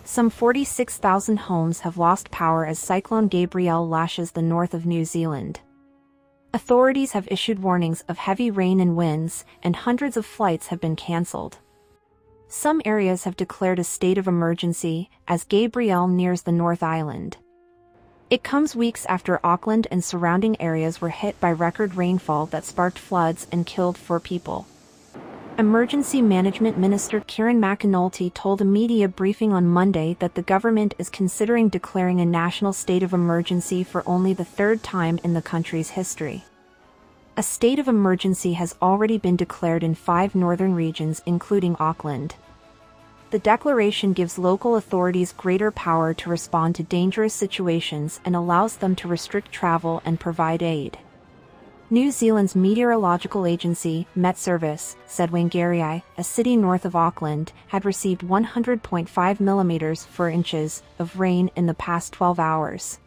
Some 46,000 homes have lost power as Cyclone Gabrielle lashes the north of New Zealand. Authorities have issued warnings of heavy rain and winds, and hundreds of flights have been cancelled. Some areas have declared a state of emergency as Gabrielle nears the North Island. It comes weeks after Auckland and surrounding areas were hit by record rainfall that sparked floods and killed 4 people. Emergency Management Minister Kieran McAnulty told a media briefing on Monday that the government is considering declaring a national state of emergency for only the 3rd time in the country's history. A state of emergency has already been declared in 5 northern regions, including Auckland. The declaration gives local authorities greater power to respond to dangerous situations and allows them to restrict travel and provide aid. New Zealand's meteorological agency, Met Service, said Whangarei, a city north of Auckland, had received 100.5 mm of rain in the past 12 hours.